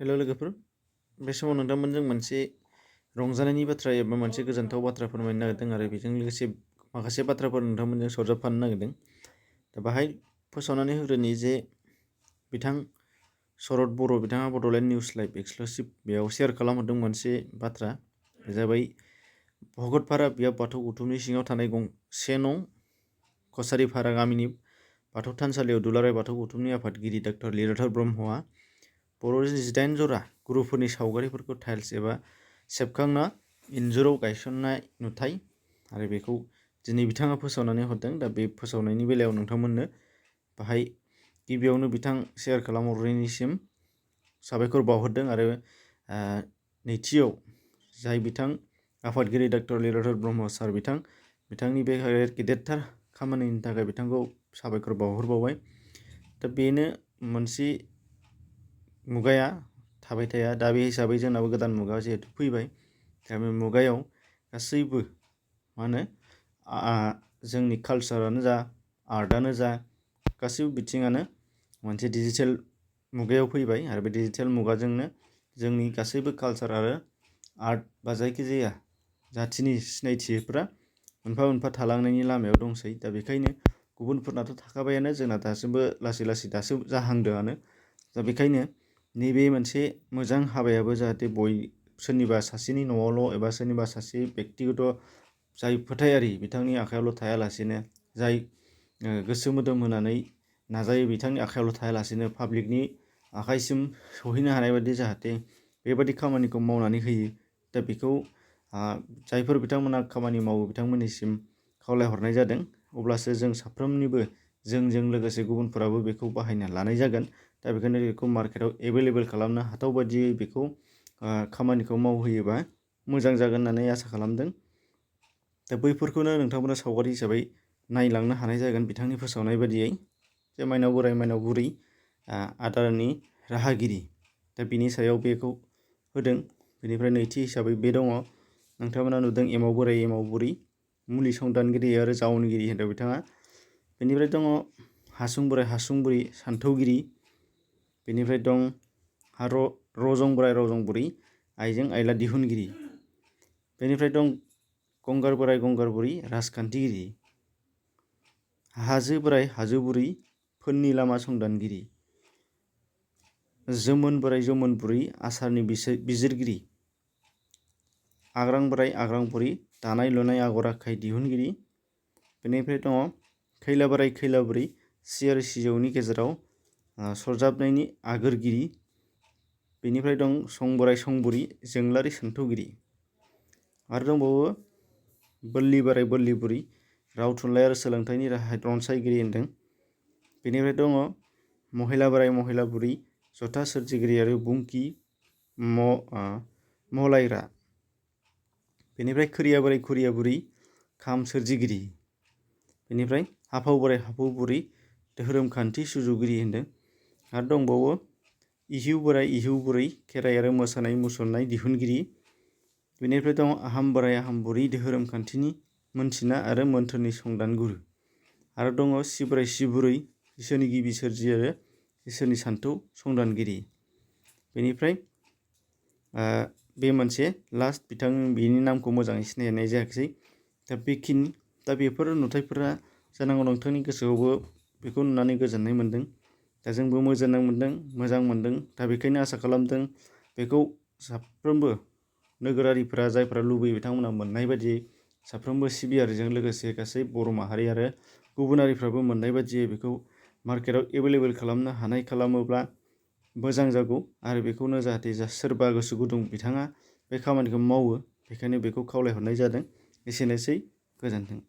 हेल' लोगोफोर, बे समाव नोंथांमोनजों मोनसे रंजानायनि बाथ्रा एबा मोनसे गोजोनथाव बाथ्रा फोरमायनो नागिरदों आरो बेजों लोगोसे माखासे बाथ्राफोर नोंथांमोनजों सरजाबफानो नागिरदों। दा बाहाय फोसावनानै होग्रोनि जे बिथां शरद बर' बिथाङा बड'लेण्ड निउस लाइभ एक्सक्लुसिभ बेयाव शेयार खालामहरदों मोनसे बाथ्रा। बे जाबाय भगतपारा बियाब बाथौ गौथुमनि सिङाव थानाय गंसे न' कसारिपारा गामिनि बाथौ थानसालियाव दुलाराय बाथौ गौथुमनि आफादगिरि डक्टर लीलाधर ब्रह्मआ बर'नि 18 जरा गुरुफोरनि सावगारिफोरखौ टाइल्स एबा सेबखांना इन्जुराव गायसननाय नुथाय आरो बेखौ दिनै बिथाङा फोसावनानै हरदों। दा बे फोसावनायनि बेलायाव नोंथांमोननो बाहाय गिबियावनो बिथां शेयार खालामहरनायनिसिम साबायखर बावहरदों आरो नैथियाव जाय बिथां आफादगिरि डक्टर लीलाधर ब्रह्म सार बिथांनि बे गेदेरथार खामानिनि थाखाय बिथांखौ साबायखर बावहरबावबाय। दा बेनो मोनसे मुगाया थाबाय थाया, दा बे हिसाबै जोंनाबो गोदान मुगा जिहेतु फैबाय। दा बे मुगायाव गासैबो जोंनि कालसारानो जा आर्टआनो जा गासैबो बिथिङानो मोनसे डिजिटेल मुगायाव फैबाय आरो बे डिजिटेल मुगाजोंनो जोंनि गासैबो कालसार आरो आर्ट बा जायखिजाया जाथिनि सिनायथिफोरा मोनफा मोनफा थालांनायनि लामायाव दंसै। दा बेखायनो गुबुनफोरनाथ' थाखाबायानो, जोंना दासिमबो लासै लासै दासो जाहांदोंआनो। दा बेखायनो नैबे मोनसे मोजां हाबायाबो जाहाथे सोरनिबा सासेनि न'आवल' एबा सोरनिबा सासे बेक्तिगत जाय फोथायारि बिथांनि आखायावल' थायालासेनो, जाय गोसो मोदोम होनानै नाजायो बिथांनि आखायावल' थायालासेनो पाब्लिकनि आखाइसिम सहैनो हानाय बायदि जाहाथे बेबादि खामानिखौ मावनानै होयो। दा बेखौ जायफोर बिथांमोना खामानि मावो बिथांमोननिसिम खावलायहरनाय जादों। अब्लासो जों साफ्रोमनिबो जोंजों लोगोसे गुबुनफोराबो बेखौ बाहायना लानाय जागोन। दा बेखायनो बेखौ मार्केटाव एभेलेबेल खालामनो हाथाव बायदियै बेखौ खामानिखौ मावहोयोबा मोजां जागोन होननानै आसा खालामदों। दा बैफोरखौनो नोंथांमोना सावगारि हिसाबै नायलांनो हानाय जागोन बिथांनि फोसावनाय बायदियै। जे माइनाव बोराइ माइनाव बुरै आदारनि राहागिरि, दा बिनि सायाव बेखौ होदों। बेनिफ्राय नैथि हिसाबै बे दङ, नोंथांमोना नुदों एमाव बोराइ एमाव बुरै मुलि संदानगिरि आरो जावनगिरि होनदों बिथाङा। बेनिफ्राय दङ हासुं बोराइ हासुं बुरै सान्थौगिरि। बेनिफ्राय दं रजं बोराइ रजं बुरै आइजें आइला दिहुनगिरि। बेनिफ्राय दं गंगार बोराइ गंगार बुरै राजखान्थिगिरि। हाजो बोराइ हाजो बुरै फोननि लामा संदानगिरि। जोमोन बोराइ जोमोन बुरै आसारनि बिजिरगिरि। आग्रां बोराइ आग्रां बुरै दानाय लुनाय आगर आखाइ दिहुनगिरि। बेनिफ्राय दङ खैला बोराइ खैला बुरै सियार सिजौनि गेजेराव सरजाबनायनि आगोरगिरि। बेनिफ्राय दं सं बोराइ सं बुरै जोंलारि सान्थौगिरि। आरो दंबावो बोल्लि बोराइ बोल्लि बुरै राव थुनलाइ आरो सोलोंथाइनि रनसायगिरि होनदों। बेनिफ्राय दङ महिला बोराइ महिला बुरै जथा सोरजिगिरि आरो बुंखि महलायग्रा। बेनिफ्राय खोरिया बोराइ खोरिया बुरै खाम सोरजिगिरि। बेनिफ्राय हाफाव बोराइ हाफाव बुरै धोरोम खान्थि सुजुगिरि होनदों। आरो दंबावो इहिउ बोराइ इहिउ बुरै खेराइ आरो मोसानाय मुसुरनाय दिहुनगिरि। बेनिफ्राय दं आहाम बोराइ आहाम बुरै धोरोम खान्थिनि मोनथिना आरो मोन्थोरनि संदानगुरु। आरो दङ सि बोराइ सि बुरै इसोरनि गिबि सोरजि आरो इसोरनि सान्थौ संदानगिरि। बेनिफ्राय बे मोनसे लास्ट, बिनि नामखौ मोजाङै सिनायनाय जायाखिसै। दा बेखिनि, दा बेफोर नुथायफोरा जानांगौ नोंथांनि गोसोआवबो बेखौ नुनानै गोजोननाय मोन्दों। दा जोंबो मोजां मोन्दों। दा बेखायनो आसा खालामदों बेखौ साफ्रोमबो नोगोरारिफोरा जायफोरा लुबैयो बिथांमोना मोननाय बायदियै, साफ्रोमबो सिबियारिजों लोगोसे गासै बर' माहारि आरो गुबुनारिफ्राबो मोननाय बायदियै बेखौ मार्केटाव एभेलेबेल खालामनो हानाय खालामोब्ला मोजां जागौ। आरो बेखौनो जाहाथे सोरबा गोसो गुदुं बिथाङा बे खामानिखौ मावो, बेखायनो बेखौ खावलायहरनाय जादों। एसेनोसै, गोजोन्थों।